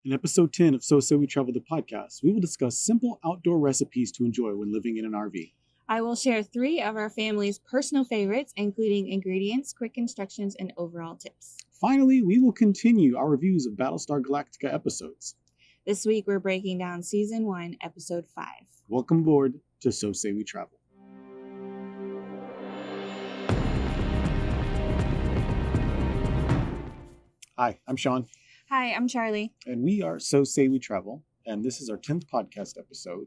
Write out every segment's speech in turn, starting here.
In episode 10 of So Say We Travel the podcast, we will discuss simple outdoor recipes to enjoy when living in an RV. I will share 3 of our family's personal favorites, including ingredients, quick instructions, and overall tips. Finally, we will continue our reviews of Battlestar Galactica episodes. This week, we're breaking down Season 1, Episode 5. Welcome aboard to So Say We Travel. Hi, I'm Sean. Hi, I'm Charly. And we are So Say We Travel, and this is our 10th podcast episode.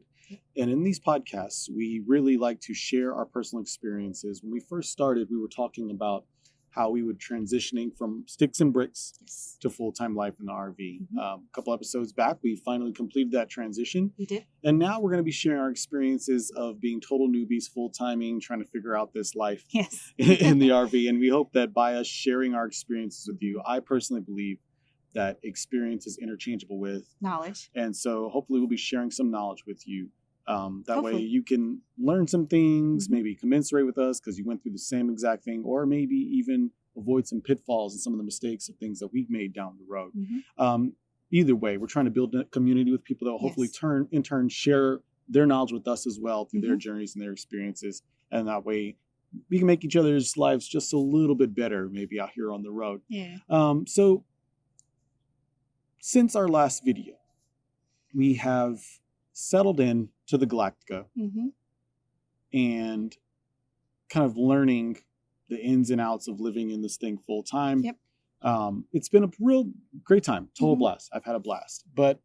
And in these podcasts, we really like to share our personal experiences. When we first started, we were talking about how we would transitioning from sticks and bricks to full-time life in the RV. Mm-hmm. A couple episodes back, we finally completed that transition. We did. And now we're going to be sharing our experiences of being total newbies, full-timing, trying to figure out this life in the RV. And we hope that by us sharing our experiences with you, I personally believe that experience is interchangeable with knowledge. And so hopefully we'll be sharing some knowledge with you. Hopefully. Way you can learn some things, maybe commensurate with us because you went through the same exact thing, or maybe even avoid some pitfalls and some of the mistakes of things that we've made down the road. Mm-hmm. Either way, we're trying to build a community with people that will hopefully in turn share their knowledge with us as well through their journeys and their experiences. And that way we can make each other's lives just a little bit better, maybe out here on the road. Yeah. So since our last video, we have settled in to the Galactica and kind of learning the ins and outs of living in this thing full time. Yep. It's been a real great time, total blast. I've had a blast, but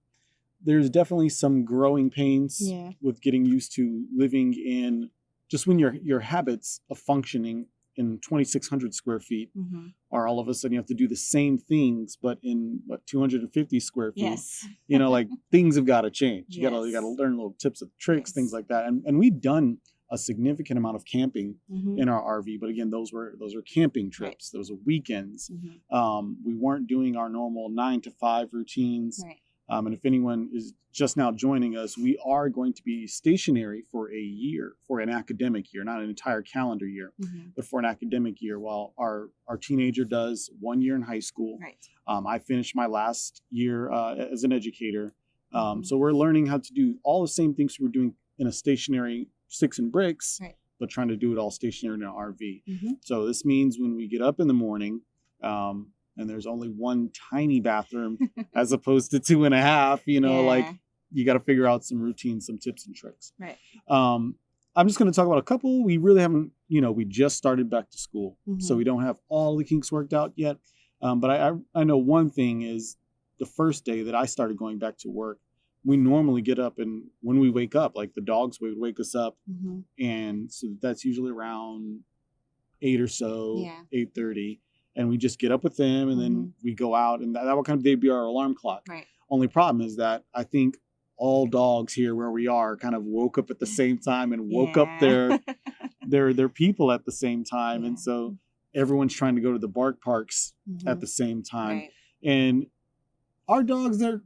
there's definitely some growing pains with getting used to living in just when your habits of functioning in 2,600 square feet are all of a sudden you have to do the same things, but in 250 square feet. Yes. Like things have got to change. You gotta learn little tips and tricks, things like that. And we've done a significant amount of camping in our RV, but again, those were camping trips. Those are weekends. We weren't doing our normal 9 to 5 routines. Right. And if anyone is just now joining us, we are going to be stationary for a year, for an academic year, not an entire calendar year, but for an academic year, while our teenager does 1 year in high school. Right. I finished my last year as an educator. So we're learning how to do all the same things we were doing in a stationary sticks and bricks, but trying to do it all stationary in an RV. So this means when we get up in the morning, and there's only one tiny bathroom as opposed to 2.5, like you got to figure out some routines, some tips and tricks. Right. I'm just going to talk about a couple. We really haven't, we just started back to school, so we don't have all the kinks worked out yet. But I know one thing is the first day that I started going back to work, we normally get up, and when we wake up, like the dogs would wake us up. And so that's usually around 8 or so, 8:30. And we just get up with them, and then we go out, and that will kind of be our alarm clock. Right. Only problem is that I think all dogs here where we are kind of woke up at the same time and woke up their people at the same time. And so everyone's trying to go to the bark parks at the same time. Right. And our dogs, they're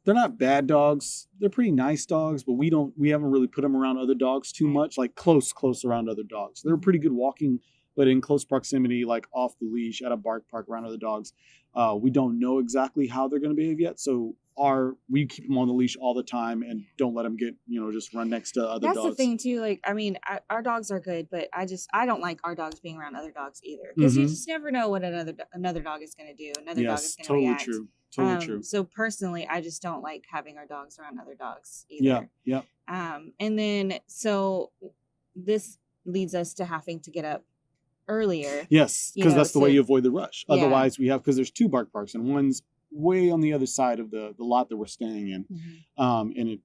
not bad dogs. They're pretty nice dogs, but we haven't really put them around other dogs too much, like close around other dogs. They're pretty good walking, but in close proximity, like off the leash at a bark park around other dogs. We don't know exactly how they're going to behave yet. So we keep them on the leash all the time and don't let them get, just run next to other dogs. That's the thing too. Like, I mean, our dogs are good, but I don't like our dogs being around other dogs either. Because you just never know what another dog is going to do. Another dog is going to react. True. Totally true. So personally, I just don't like having our dogs around other dogs either. Yeah. And then, so this leads us to having to get up earlier. Yes, because that's the way you avoid the rush. Otherwise, because there's 2 bark parks, and one's way on the other side of the lot that we're staying in. And it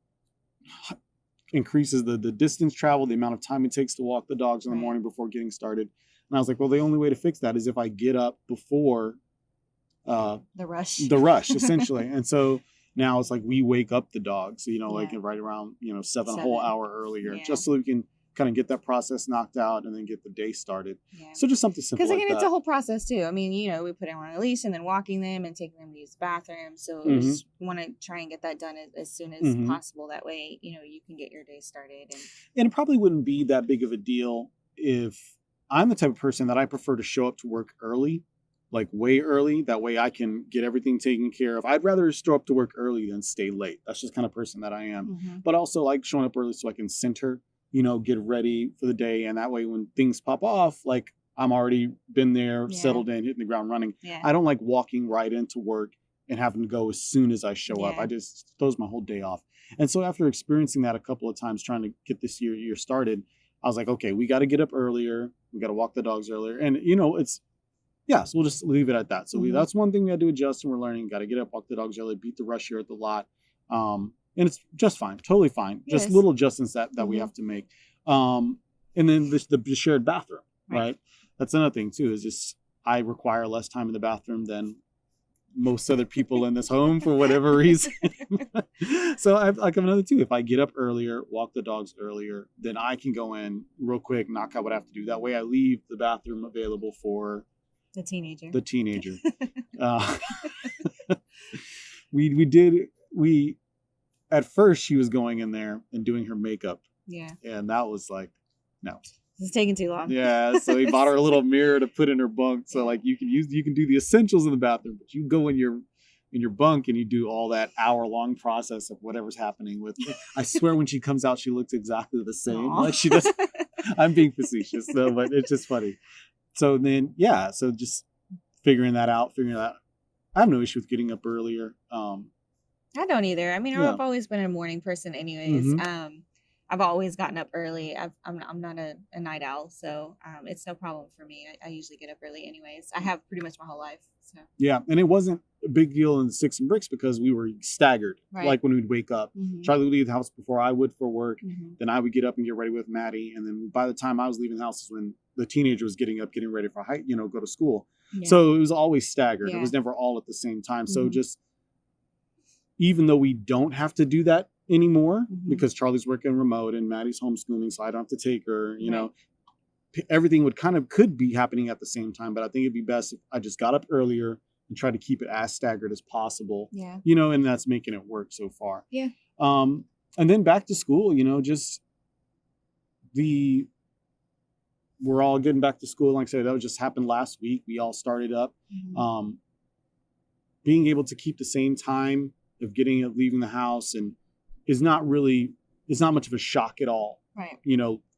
increases the distance traveled, the amount of time it takes to walk the dogs in the morning before getting started. And I was like, well, the only way to fix that is if I get up before the rush, essentially. And so now it's like we wake up the dogs, like right around 7 a whole hour earlier, just so we can kind of get that process knocked out and then get the day started. So just something simple. Because again, it's a whole process too. I mean, we put them on a leash and then walking them and taking them to use the bathroom. So we just want to try and get that done as soon as possible. That way, you can get your day started. And it probably wouldn't be that big of a deal if I'm the type of person that I prefer to show up to work early like way early. That way I can get everything taken care of. I'd rather show up to work early than stay late. That's just the kind of person that I am. But also like showing up early so I can center, get ready for the day. And that way when things pop off, like I'm already been there, settled in, hitting the ground running. Yeah. I don't like walking right into work and having to go as soon as I show up. I just throws my whole day off. And so after experiencing that a couple of times trying to get this year started, I was like, okay, we got to get up earlier. We got to walk the dogs earlier. And, so we'll just leave it at that. So that's one thing we had to adjust, and we're learning. Got to get up, walk the dogs early, beat the rush here at the lot. And it's just fine, totally fine. Yes. Just little adjustments that we have to make. And then the shared bathroom, right? That's another thing too, is just I require less time in the bathroom than most other people in this home for whatever reason. So I have another too. If I get up earlier, walk the dogs earlier, then I can go in real quick, knock out what I have to do. That way I leave the bathroom available for the teenager. We at first she was going in there and doing her makeup. Yeah. And that was like, no. It's taking too long. Yeah, so he bought her a little mirror to put in her bunk. So like you can do the essentials in the bathroom, but you go in your bunk and you do all that hour-long process of whatever's happening with her. I swear when she comes out, she looks exactly the same. Aww. Like she does. I'm being facetious though, but it's just funny. So then, so just figuring that out. I have no issue with getting up earlier. I don't either. I mean, I've always been a morning person anyways. I've always gotten up early. I'm not a night owl, so it's no problem for me. I usually get up early anyways. I have pretty much my whole life. So yeah, and it wasn't a big deal in Sticks and Bricks because we were staggered. Right. Like when we'd wake up, Charly would leave the house before I would for work. Then I would get up and get ready with Maddie, and then by the time I was leaving the house is when the teenager was getting up, getting ready for go to school. Yeah. So it was always staggered. Yeah. It was never all at the same time. So just even though we don't have to do that anymore because Charly's working remote and Maddie's homeschooling, so I don't have to take her, know, everything could be happening at the same time, but I think it'd be best if I just got up earlier and try to keep it as staggered as possible. Yeah. And that's making it work so far. Yeah. And then back to school, just we're all getting back to school. Like I said, that just happened last week. We all started up. Being able to keep the same time of leaving the house and it's not much of a shock at all. Right.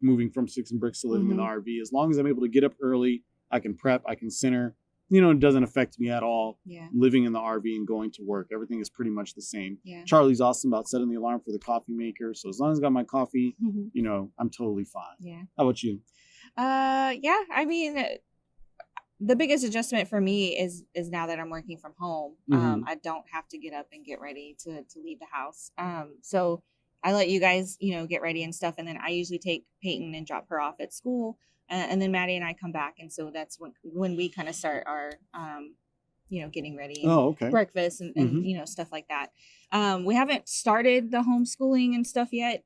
Moving from Sticks and Bricks to living in the RV. As long as I'm able to get up early, I can prep, I can center. It doesn't affect me at all. Yeah. Living in the RV and going to work. Everything is pretty much the same. Yeah. Charly's awesome about setting the alarm for the coffee maker. So as long as I got my coffee, I'm totally fine. Yeah. How about you? Yeah. I mean, the biggest adjustment for me is now that I'm working from home. I don't have to get up and get ready to leave the house. So I let you guys, get ready and stuff. And then I usually take Peyton and drop her off at school. And then Maddie and I come back. And so that's when we kind of start our, getting ready. Oh, okay. Breakfast and stuff like that. We haven't started the homeschooling and stuff yet.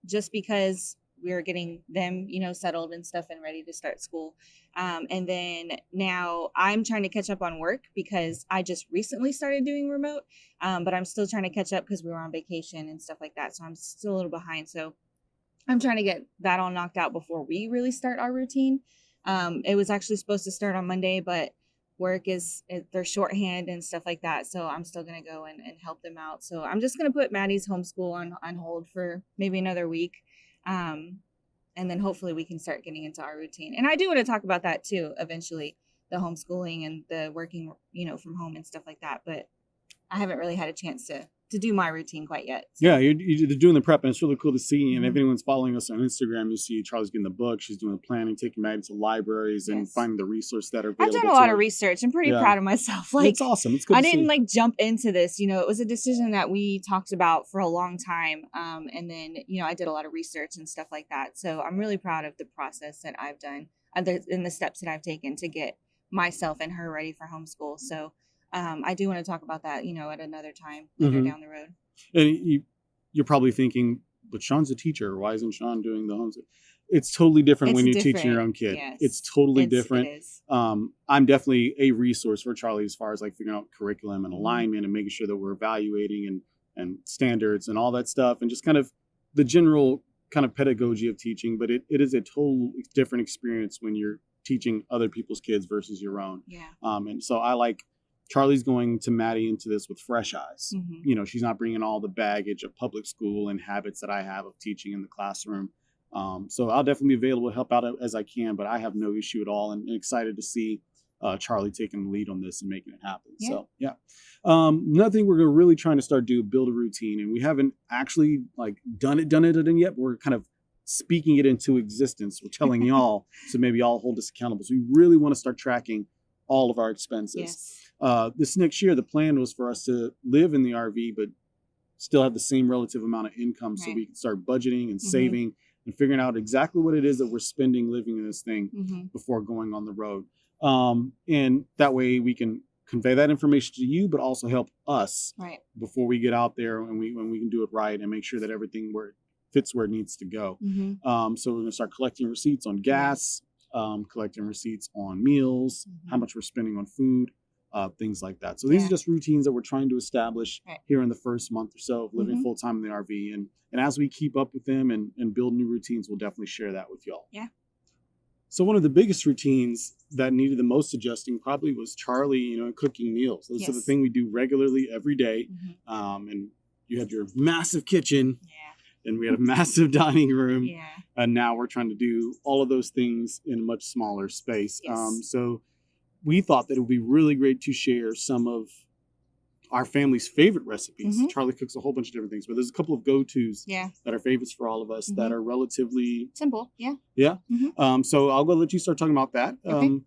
Just because we're getting them, settled and stuff and ready to start school. And then now I'm trying to catch up on work because I just recently started doing remote, but I'm still trying to catch up because we were on vacation and stuff like that. So I'm still a little behind. So I'm trying to get that all knocked out before we really start our routine. It was actually supposed to start on Monday, but work they're shorthand and stuff like that. So I'm still going to go and help them out. So I'm just going to put Maddie's homeschool on hold for maybe another week. And then hopefully we can start getting into our routine. And I do want to talk about that too, eventually, the homeschooling and the working, from home and stuff like that. But I haven't really had a chance to do my routine quite yet. So. Yeah, you're doing the prep, and it's really cool to see. And if anyone's following us on Instagram, you see Charly's getting the book. She's doing the planning, taking Maddie to libraries and finding the resources that are available. I've done a lot of research. I'm pretty proud of myself. It's awesome. It's good I didn't jump into this. It was a decision that we talked about for a long time. And then, I did a lot of research and stuff like that. So I'm really proud of the process that I've done and the steps that I've taken to get myself and her ready for homeschool. So I do want to talk about that, at another time later down the road. And you're probably thinking, but Sean's a teacher. Why isn't Sean doing the homeschool? It's totally different when you're teaching your own kid. Yes. It's totally different. It is. I'm definitely a resource for Charly as far as figuring out curriculum and alignment and making sure that we're evaluating and standards and all that stuff and just kind of the general kind of pedagogy of teaching. But it is a total different experience when you're teaching other people's kids versus your own. Yeah. And so I like Charly's going to Maddie into this with fresh eyes. You know, she's not bringing all the baggage of public school and habits that I have of teaching in the classroom. So I'll definitely be available to help out as I can, but I have no issue at all, and excited to see Charly taking the lead on this and making it happen. Yeah. So yeah. Another thing we're really trying to start build a routine, and we haven't actually like done it yet, but we're kind of speaking it into existence. We're telling y'all, so maybe y'all hold us accountable. So we really want to start tracking all of our expenses. Yes. This next year, the plan was for us to live in the RV, but still have the same relative amount of income, so we can start budgeting and saving and figuring out exactly what it is that we're spending living in this thing before going on the road. And that way we can convey that information to you, but also help us before we get out there, and when we can do it right and make sure that everything fits where it needs to go. So we're going to start collecting receipts on gas, collecting receipts on meals, how much we're spending on food, things like that. So these are just routines that we're trying to establish here in the first month or so of living full time in the RV. And as we keep up with them and build new routines, we'll definitely share that with y'all. Yeah. So one of the biggest routines that needed the most adjusting probably was Charly, you know, cooking meals. Those are the thing we do regularly every day. And you have your massive kitchen. And we had a massive dining room. And now we're trying to do all of those things in a much smaller space. So we thought that it would be really great to share some of our family's favorite recipes. Charly cooks a whole bunch of different things, but there's a couple of go-tos that are favorites for all of us that are relatively simple. So I'll go let you start talking about that. Okay.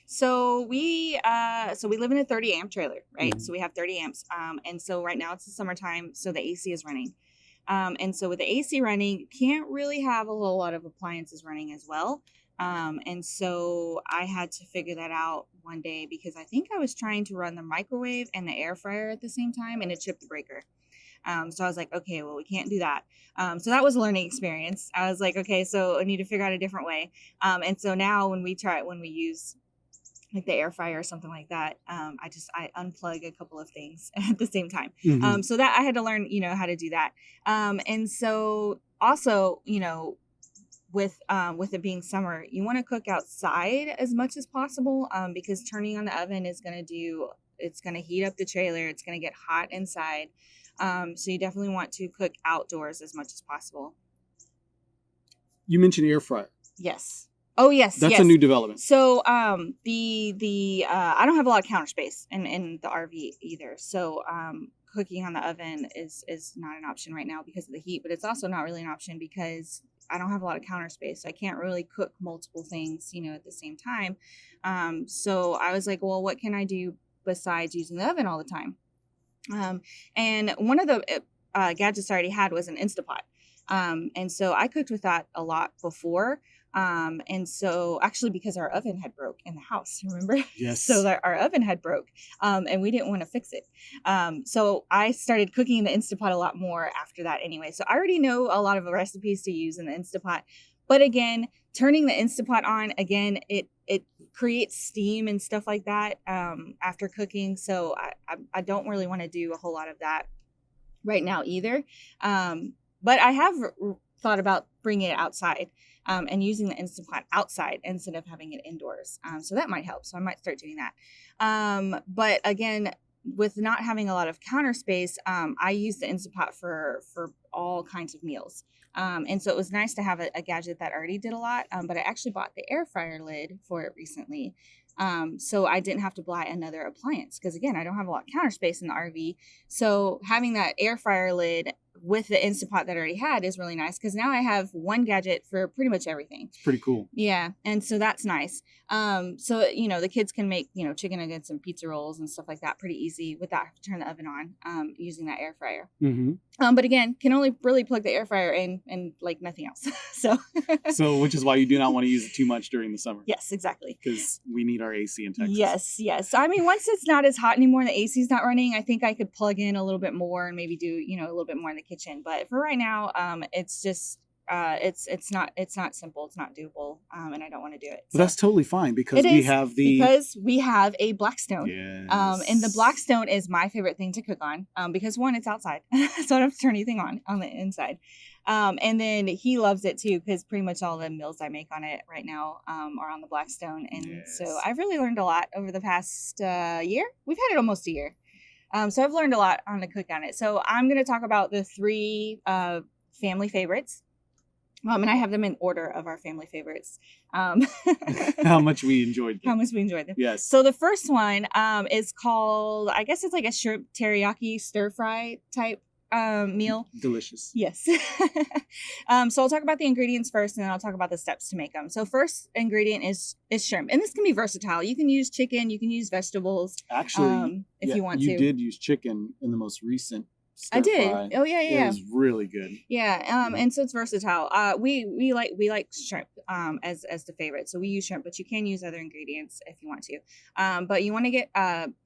So we live in a 30 amp trailer, right? So we have 30 amps. And so right now it's the summertime, so the AC is running. And so with the AC running, you can't really have a whole lot of appliances running as well. And so I had to figure that out one day because I think I was trying to run the microwave and the air fryer at the same time, and it tripped the breaker. So I was like, okay, well, we can't do that. So that was a learning experience. I was like, okay, so I need to figure out a different way. And so now when we use like the air fryer or something like that, I unplug a couple of things at the same time. So that I had to learn, you know, how to do that. And so also, you know, with it being summer, you want to cook outside as much as possible, because turning on the oven is going to heat up the trailer. It's going to get hot inside. So you definitely want to cook outdoors as much as possible. You mentioned air fryer. Yes. Oh, yes. That's a new development. So I don't have a lot of counter space in the RV either. So cooking on the oven is not an option right now because of the heat, but it's also not really an option because I don't have a lot of counter space. So I can't really cook multiple things, you know, at the same time. So I was like, well, what can I do besides using the oven all the time? And one of the gadgets I already had was an Instapot. And so I cooked with that a lot before. And so actually because our oven had broke in the house, remember? Yes. So that our oven had broke, and we didn't want to fix it. So I started cooking in the Instapot a lot more after that anyway. So I already know a lot of recipes to use in the Instapot, but again, turning the Instapot on, again, it creates steam and stuff like that, after cooking. So I don't really want to do a whole lot of that right now either. But I have thought about bringing it outside, and using the Instapot outside instead of having it indoors. So that might help. So I might start doing that. But again, with not having a lot of counter space, I use the Instapot for all kinds of meals. And so it was nice to have a gadget that already did a lot. But I actually bought the air fryer lid for it recently. So I didn't have to buy another appliance because again, I don't have a lot of counter space in the RV. So having that air fryer lid with the Instapot that I already had is really nice because now I have one gadget for pretty much everything. It's pretty cool. Yeah. And so that's nice. So, you know, the kids can make, you know, chicken nuggets and pizza rolls and stuff like that pretty easy without having to turn the oven on, using that air fryer. But again, can only really plug the air fryer in and like nothing else. So which is why you do not want to use it too much during the summer. Yes, exactly. Because we need our AC in Texas. Yes. I mean, once it's not as hot anymore and the AC is not running, I think I could plug in a little bit more and maybe do, you know, a little bit more in the kitchen. But for right now, it's just It's not simple. It's not doable. And I don't want to do it. But that's totally fine because it we is, have the because we have a Blackstone. yes. And the Blackstone is my favorite thing to cook on. Because one, it's outside, so I don't have to turn anything on the inside. And then he loves it too, because pretty much all the meals I make on it right now are on the Blackstone. And so I've really learned a lot over the past year. We've had it almost a year. So I've learned a lot on the cook on it. So I'm going to talk about the 3 family favorites. And I have them in order of our family favorites. How much we enjoyed them. How much we enjoyed them. Yes. So the first one is called, I guess it's like a shrimp teriyaki stir fry type meal. Delicious. Yes. So I'll talk about the ingredients first, and then I'll talk about the steps to make them. So first ingredient is shrimp, and this can be versatile. You can use chicken, you can use vegetables. Actually, if you want to. You did use chicken in the most recent stir I did. fry. Oh yeah. It was really good. Yeah. And so it's versatile. We like shrimp as the favorite. So we use shrimp, but you can use other ingredients if you want to. But you want to get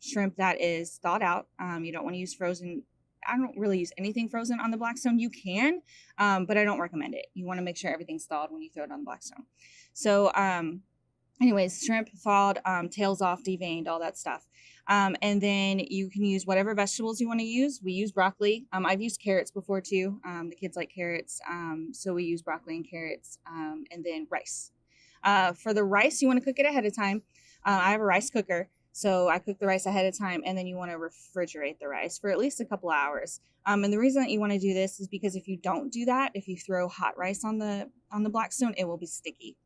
shrimp that is thawed out. You don't want to use frozen. I don't really use anything frozen on the Blackstone. You can, but I don't recommend it. You want to make sure everything's thawed when you throw it on the Blackstone. So anyways, shrimp thawed, tails off, deveined, all that stuff. And then you can use whatever vegetables you want to use. We use broccoli. I've used carrots before too. The kids like carrots. So we use broccoli and carrots, and then rice. For the rice, you want to cook it ahead of time. I have a rice cooker. So I cook the rice ahead of time, and then you want to refrigerate the rice for at least a couple hours. And the reason that you want to do this is because if you don't do that, if you throw hot rice on the Blackstone, it will be sticky.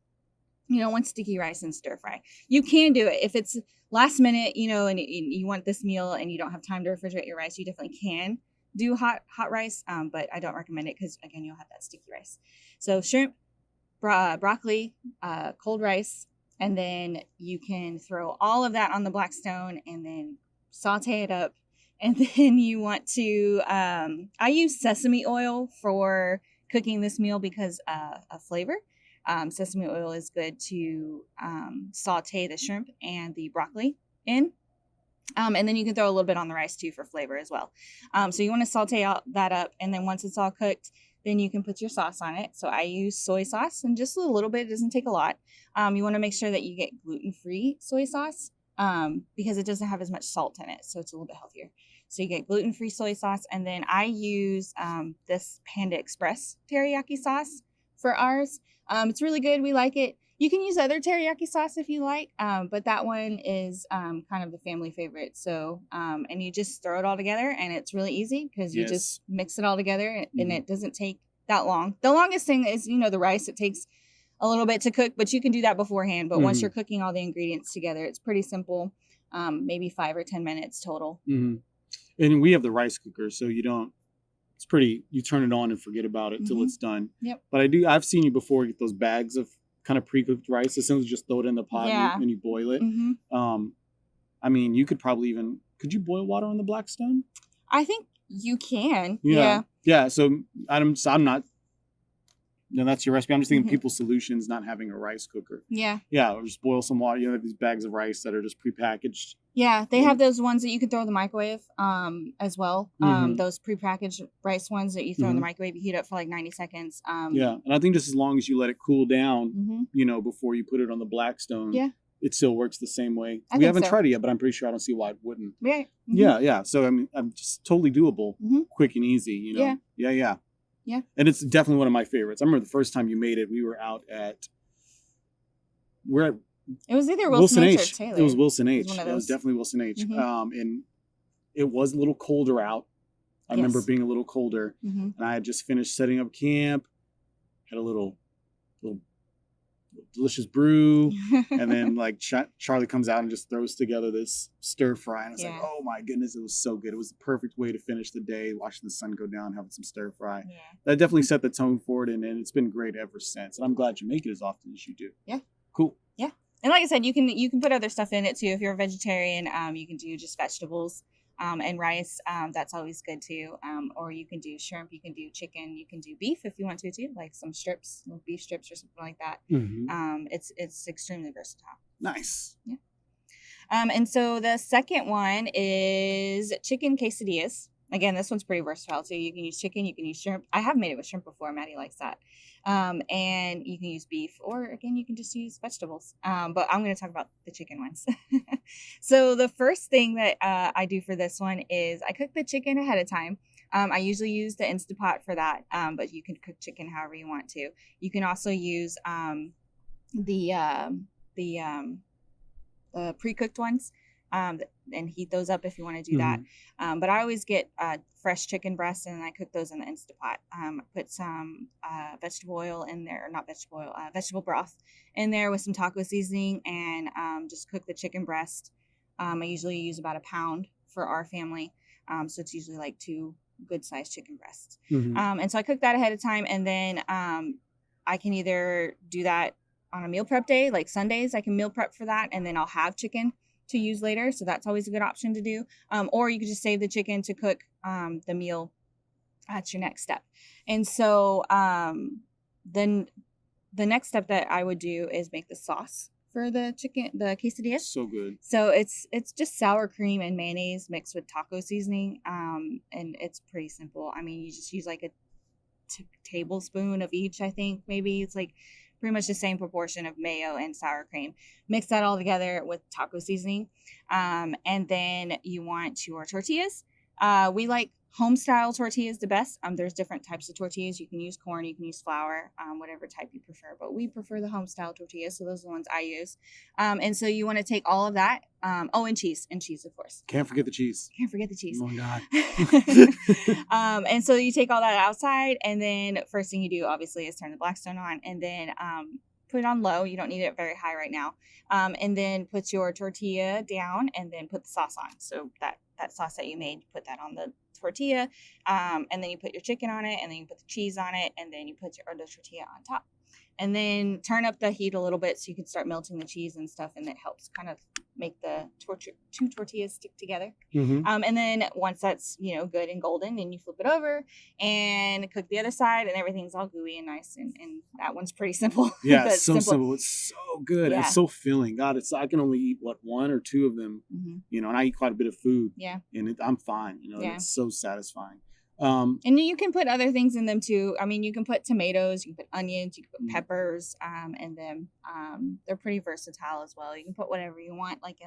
You don't want sticky rice in stir fry. You can do it if it's last minute, and you want this meal and you don't have time to refrigerate your rice. You definitely can do hot rice, but I don't recommend it because again, you'll have that sticky rice. So shrimp, broccoli, cold rice. And then you can throw all of that on the Blackstone and then saute it up. And then you want to, I use sesame oil for cooking this meal because of flavor. Sesame oil is good to saute the shrimp and the broccoli in. And then you can throw a little bit on the rice too for flavor as well. So you want to saute that up. And then once it's all cooked, then you can put your sauce on it. So I use soy sauce, and just a little bit. It doesn't take a lot. You want to make sure that you get gluten-free soy sauce because it doesn't have as much salt in it. So it's a little bit healthier. So you get gluten-free soy sauce. And then I use this Panda Express teriyaki sauce for ours. It's really good. We like it. You can use other teriyaki sauce if you like, but that one is kind of the family favorite. So, and you just throw it all together, and it's really easy because you just mix it all together, and it doesn't take that long. The longest thing is, the rice. It takes a little bit to cook, but you can do that beforehand. But once you're cooking all the ingredients together, it's pretty simple. Maybe 5 or 10 minutes total. Mm-hmm. And we have the rice cooker, so it's pretty, you turn it on and forget about it till it's done. Yep. But I've seen you before get those bags of kind of pre-cooked rice. As soon as you just throw it in the pot and you boil it. I mean, you could probably could you boil water on the Blackstone? I think you can. Yeah. So I'm not, that's your recipe. I'm just thinking people's solutions, not having a rice cooker. Yeah. Yeah. Or just boil some water. These bags of rice that are just prepackaged. Yeah. They have those ones that you can throw in the microwave as well. Those prepackaged rice ones that you throw in the microwave, you heat up for like 90 seconds. Yeah. And I think just as long as you let it cool down, before you put it on the Blackstone, it still works the same way. We haven't tried it yet, but I'm pretty sure I don't see why it wouldn't. Right. Yeah. So, I mean, I'm just totally doable, quick and easy, Yeah. And it's definitely one of my favorites. I remember the first time you made it, we were out at, it was either Wilson H. or Taylor. It was Wilson H. It was definitely Wilson H. And it was a little colder out. I remember being a little colder. And I had just finished setting up camp, had a little delicious brew. And then like Charly comes out and just throws together this stir fry. And I was like, oh my goodness, it was so good. It was the perfect way to finish the day, watching the sun go down, having some stir fry. Yeah. That definitely set the tone for it. And it's been great ever since. And I'm glad you make it as often as you do. Yeah. Cool. Yeah. And like I said, you can put other stuff in it too. If you're a vegetarian, you can do just vegetables and rice. That's always good too. Or you can do shrimp, you can do chicken, you can do beef if you want to too, like some strips, like beef strips or something like that. It's extremely versatile. Nice. Yeah. And so the second one is chicken quesadillas. Again, this one's pretty versatile too. You can use chicken, you can use shrimp. I have made it with shrimp before. Maddie likes that. And you can use beef, or again, you can just use vegetables. But I'm going to talk about the chicken ones. So the first thing that I do for this one is I cook the chicken ahead of time. I usually use the Instapot for that, but you can cook chicken however you want to. You can also use the pre-cooked ones, and heat those up if you want to do that. But I always get fresh chicken breasts, and I cook those in the Instapot. Put some vegetable oil in there, or not vegetable oil, vegetable broth in there with some taco seasoning, and just cook the chicken breast. I usually use about a pound for our family, so it's usually like 2 good sized chicken breasts. And so I cook that ahead of time, and then I can either do that on a meal prep day, like Sundays. I can meal prep for that, and then I'll have chicken to use later, so that's always a good option to do. Or you could just save the chicken to cook the meal. That's your next step. And so then the next step that I would do is make the sauce for the chicken, the quesadillas. So good. So it's just sour cream and mayonnaise mixed with taco seasoning, and it's pretty simple. I mean, you just use like a tablespoon of each. I think maybe it's like pretty much the same proportion of mayo and sour cream. Mix that all together with taco seasoning. And then you want your tortillas. We like home style tortillas the best. There's different types of tortillas. You can use corn, you can use flour, whatever type you prefer. But we prefer the home style tortillas, so those are the ones I use. And so you want to take all of that. And cheese, of course. Can't forget the cheese. Can't forget the cheese. Oh my God. And so you take all that outside, and then first thing you do, obviously, is turn the Blackstone on, and then put it on low. You don't need it very high right now. And then put your tortilla down, and then put the sauce on. So that sauce that you made, put that on the tortilla, and then you put your chicken on it, and then you put the cheese on it, and then you put the tortilla on top. And then turn up the heat a little bit so you can start melting the cheese and stuff, and it helps kind of make the 2 tortillas stick together. And then once that's good and golden, then you flip it over and cook the other side, and everything's all gooey and nice. And that one's pretty simple. Yeah, it's so simple. It's so good. Yeah. It's so filling. God, I can only eat 1 or 2 of them. And I eat quite a bit of food. Yeah, and I'm fine. Yeah. It's so satisfying. And you can put other things in them too. I mean, you can put tomatoes, you can put onions, you can put peppers, and then they're pretty versatile as well. You can put whatever you want, like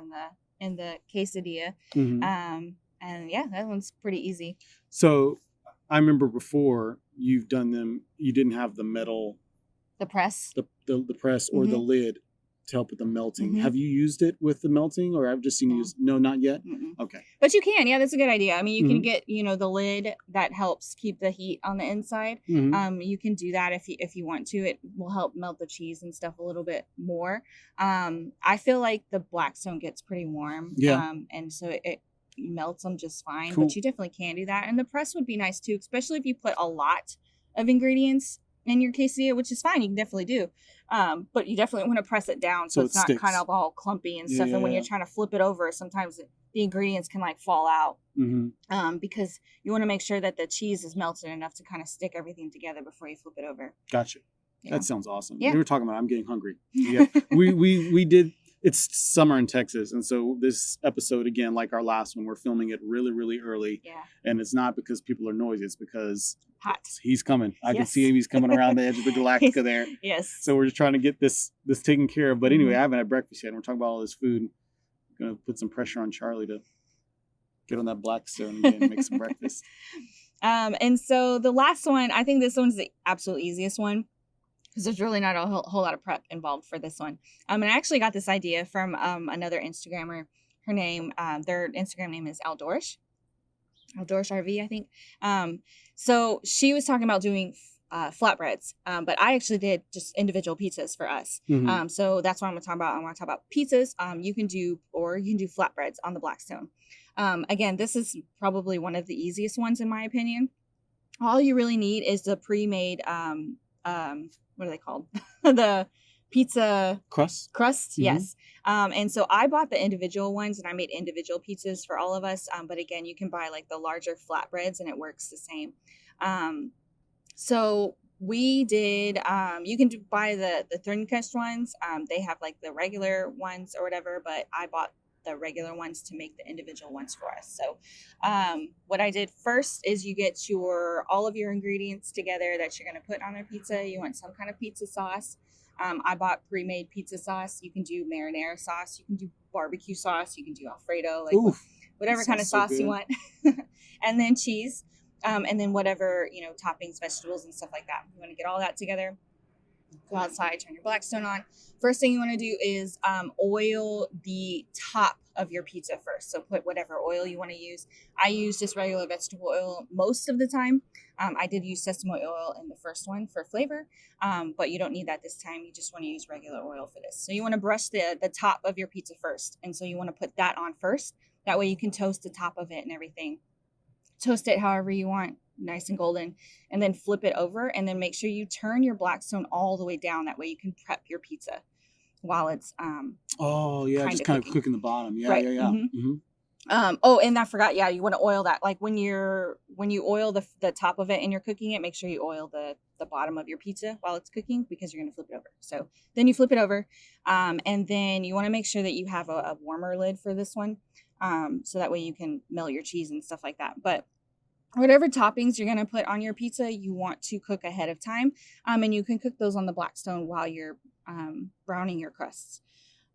in the quesadilla. And yeah, that one's pretty easy. So I remember before you've done them, you didn't have the metal, the press, the press or the lid to help with the melting. Have you used it with the melting, or I've just seen you use? No, not yet. Okay, but you can. Yeah, that's a good idea. I mean, you can get the lid that helps keep the heat on the inside. You can do that if you want to. It will help melt the cheese and stuff a little bit more. I feel like the Blackstone gets pretty warm. Yeah, and so it melts them just fine. Cool. But you definitely can do that, and the press would be nice too, especially if you put a lot of ingredients in your quesadilla, which is fine. You can definitely do. But you definitely want to press it down so it's not sticks. kind of all clumpy and stuff. And when you're trying to flip it over, sometimes the ingredients can like fall out. Because you want to make sure that the cheese is melted enough to kind of stick everything together before you flip it over. Gotcha. That sounds awesome. Yeah. We were talking about, I'm getting hungry. Yeah. we did. It's summer in Texas, and so this episode, again, like our last one, we're filming it really, really early. Yeah. And it's not because people are noisy; it's because hot. He's coming. I can see him. He's coming around the edge of the Galactica there. Yes. So we're just trying to get this taken care of. But anyway, I haven't had breakfast yet. And we're talking about all this food. I'm gonna put some pressure on Charly to get on that Blackstone again and make some breakfast. And so the last one, I think this one's the absolute easiest one, because there's really not a whole lot of prep involved for this one. And I actually got this idea from another Instagrammer. Her name, their Instagram name is Aldorish RV, I think. So she was talking about doing flatbreads, but I actually did just individual pizzas for us. So that's what I'm going to talk about. I want to talk about pizzas. You can do flatbreads on the Blackstone. Again, this is probably one of the easiest ones in my opinion. All you really need is the pre-made what are they called? The pizza crust. Yes. And so I bought the individual ones, and I made individual pizzas for all of us. But again, you can buy like the larger flatbreads, and it works the same. So we did, you can buy the thin crust ones. They have like the regular ones or whatever, but I bought the regular ones to make the individual ones for us. So what I did first is you get all of your ingredients together that you're going to put on their pizza. You want some kind of pizza sauce. I bought pre-made pizza sauce. You can do marinara sauce. You can do barbecue sauce. You can do Alfredo, like whatever kind of sauce you want. And then cheese. And then whatever, toppings, vegetables, and stuff like that. You want to get all that together. Go outside, turn your Blackstone on. First thing you want to do is oil the top of your pizza first. So put whatever oil you want to use. I use just regular vegetable oil most of the time. I did use sesame oil in the first one for flavor, but you don't need that this time. You just want to use regular oil for this. So you want to brush the top of your pizza first. And so you want to put that on first. That way you can toast the top of it and everything. Toast it however you want, nice and golden, and then flip it over, and then make sure you turn your Blackstone all the way down. That way you can prep your pizza while it's just kind of cooking the bottom. Yeah, right. yeah. Mm-hmm. And I forgot. Yeah, you want to oil that. Like when you oil the top of it and you're cooking it, make sure you oil the bottom of your pizza while it's cooking, because you're going to flip it over. So then you flip it over, and then you want to make sure that you have a warmer lid for this one. So that way you can melt your cheese and stuff like that. But whatever toppings you're going to put on your pizza, you want to cook ahead of time. And you can cook those on the Blackstone while you're browning your crusts.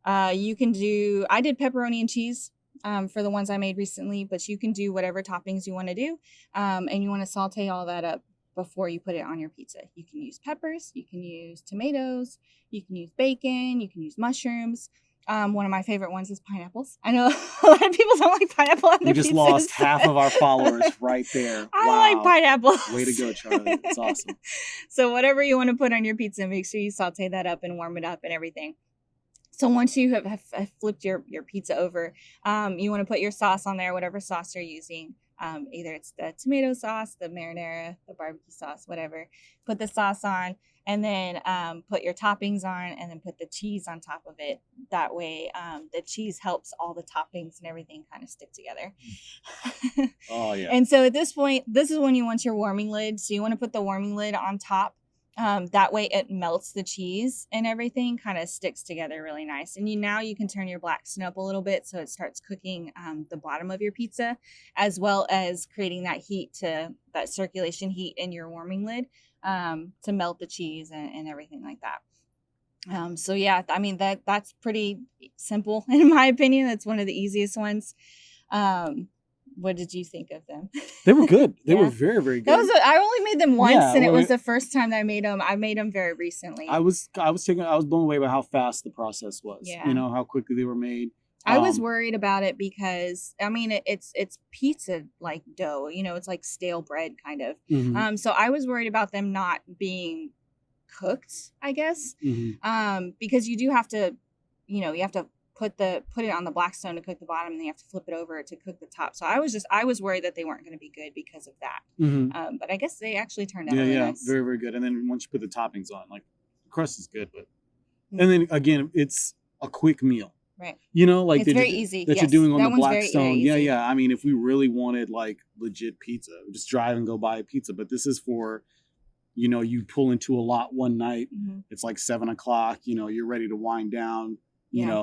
I did pepperoni and cheese for the ones I made recently, but you can do whatever toppings you want to do. And you want to saute all that up before you put it on your pizza. You can use peppers, you can use tomatoes, you can use bacon, you can use mushrooms. One of my favorite ones is pineapples. I know a lot of people don't like pineapple on their pizzas. We just lost half of our followers right there. I like pineapples. Way to go, Charly. That's awesome. So whatever you want to put on your pizza, make sure you saute that up and warm it up and everything. So once you have flipped your pizza over, you want to put your sauce on there, whatever sauce you're using. Either it's the tomato sauce, the marinara, the barbecue sauce, whatever. Put the sauce on, and then put your toppings on, and then put the cheese on top of it. That way, the cheese helps all the toppings and everything kind of stick together. Oh, yeah. And so at this point, this is when you want your warming lid. So you want to put the warming lid on top. That way it melts the cheese and everything kind of sticks together really nice. And now you can turn your Blackstone up a little bit so it starts cooking the bottom of your pizza, as well as creating that circulation heat in your warming lid to melt the cheese and everything like that. So yeah, I mean, that's pretty simple in my opinion. That's one of the easiest ones. What did you think of them? They were good. They were very, very good. I only made them once, and it was the first time that I made them. I made them very recently. I was blown away by how fast the process was. Yeah. How quickly they were made. I was worried about it because I mean it's pizza like dough. It's like stale bread kind of. Mm-hmm. So I was worried about them not being cooked, I guess. Mm-hmm. Because you do have to, you have to put it on the Blackstone to cook the bottom, and then you have to flip it over to cook the top. So I was worried that they weren't going to be good because of that. Mm-hmm. But I guess they actually turned out really nice. Very, very good. And then once you put the toppings on, like the crust is good, but and then again, it's a quick meal. Right. Like it's very easy that you're doing on the Blackstone. Very easy. Yeah. I mean, if we really wanted like legit pizza, just drive and go buy a pizza. But this is for, you pull into a lot one night. Mm-hmm. It's like 7:00. You're ready to wind down.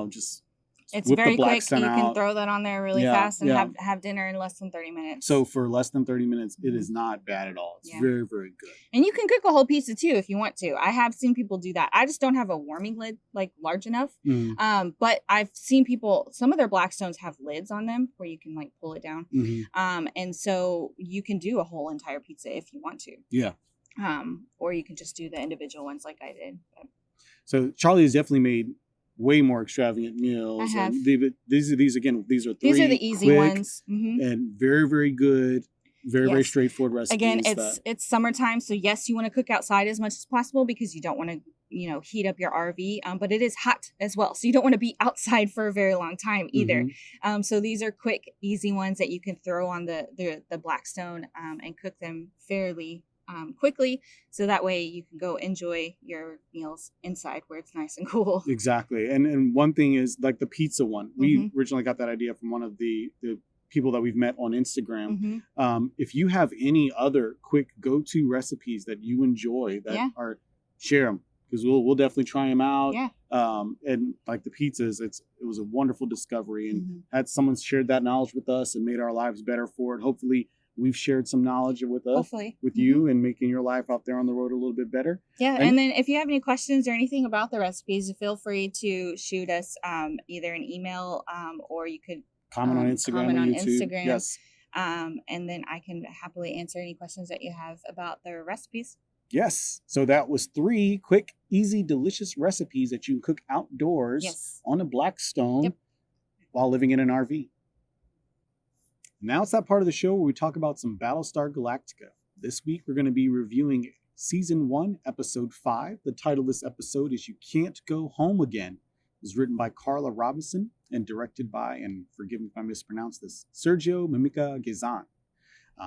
Just it's very quick. You can throw that on there really fast and have dinner in less than 30 minutes. So for less than 30 minutes, it is not bad at all. It's very, very good. And you can cook a whole pizza too if you want to. I have seen people do that. I just don't have a warming lid like large enough. Mm-hmm. But I've seen some of their Blackstones have lids on them where you can like pull it down. Mm-hmm. And so you can do a whole entire pizza if you want to. Yeah. Or you can just do the individual ones like I did. But. So Charly has definitely made way more extravagant meals. I have. These are three. These are the easy ones. Mm-hmm. And very, very good. Very straightforward recipes. Again, it's summertime, so yes, you want to cook outside as much as possible because you don't want to, heat up your RV. But it is hot as well, so you don't want to be outside for a very long time either. Mm-hmm. So these are quick, easy ones that you can throw on the Blackstone and cook them fairly quickly, so that way you can go enjoy your meals inside where it's nice and cool. Exactly. And one thing is like the pizza one. We originally got that idea from one of the people that we've met on Instagram. Mm-hmm. If you have any other quick go-to recipes that you enjoy that are, share them, because we'll definitely try them out. Yeah. And like the pizzas, it was a wonderful discovery, and Mm-hmm. had someone shared that knowledge with us and made our lives better for it. Hopefully we've shared some knowledge with us, Hopefully. with Mm-hmm. you, and making your life out there on the road a little bit better. Yeah, and then if you have any questions or anything about the recipes, feel free to shoot us either an email or you could comment on Instagram comment or on YouTube. Instagram. Yes. And then I can happily answer any questions that you have about the recipes. Yes. So that was 3 quick, easy, delicious recipes that you can cook outdoors on a Blackstone while living in an RV. Now it's that part of the show where we talk about some Battlestar Galactica. This week we're going to be reviewing Season 1, Episode 5. The title of this episode is You Can't Go Home Again. It was written by Carla Robinson and directed by, and forgive me if I mispronounce this, Sergio Mimica Gazan.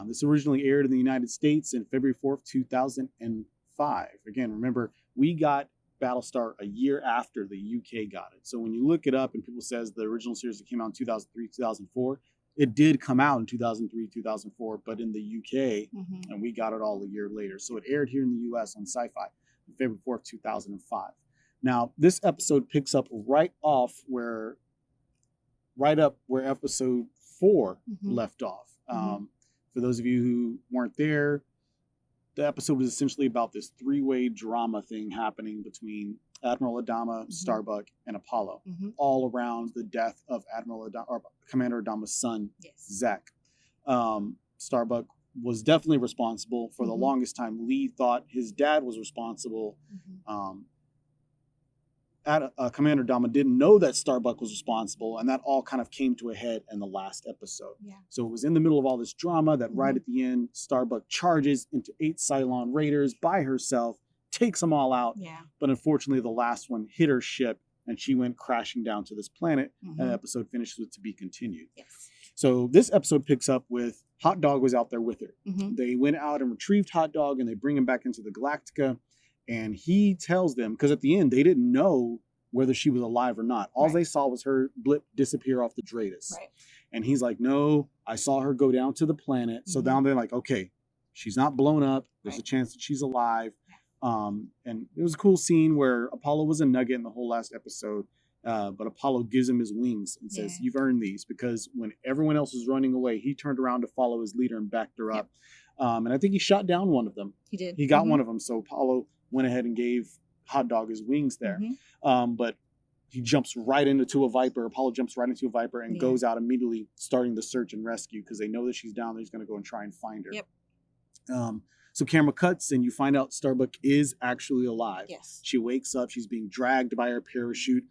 This originally aired in the United States in February 4th, 2005. Again, remember, we got Battlestar a year after the UK got it. So when you look it up and people says the original series that came out in 2003, 2004, it did come out in 2003, 2004, but in the UK, and we got it all a year later. So it aired here in the US on Sci-Fi on February 4th, 2005. Now, this episode picks up right up where episode 4 left off. For those of you who weren't there, the episode was essentially about this 3-way drama thing happening between Admiral Adama, Starbuck, and Apollo, all around the death of Commander Adama's son, Zach. Starbuck was definitely responsible. For the longest time, Lee thought his dad was responsible. Commander Adama didn't know that Starbuck was responsible, and that all kind of came to a head in the last episode. So it was in the middle of all this drama that right at the end, Starbuck charges into 8 Cylon raiders by herself, takes them all out. But unfortunately, the last one hit her ship, and she went crashing down to this planet, and the episode finishes with to be continued. So this episode picks up with Hot Dog was out there with her. They went out and retrieved Hot Dog, and they bring him back into the Galactica. And he tells them, because at the end, they didn't know whether she was alive or not. All they saw was her blip disappear off the Dreadus. And he's like, no, I saw her go down to the planet. So down there, like, okay, she's not blown up. There's a chance that she's alive. And it was a cool scene where Apollo was a nugget in the whole last episode. But Apollo gives him his wings and says, you've earned these. Because when everyone else was running away, he turned around to follow his leader and backed her up. And I think he shot down one of them. He did. He got one of them. So Apollo went ahead and gave Hot Dog his wings there. But he jumps right into a Viper. Apollo jumps right into a Viper and goes out immediately, starting the search and rescue because they know that she's down there. He's going to go and try and find her. So camera cuts and you find out Starbuck is actually alive. She wakes up. She's being dragged by her parachute.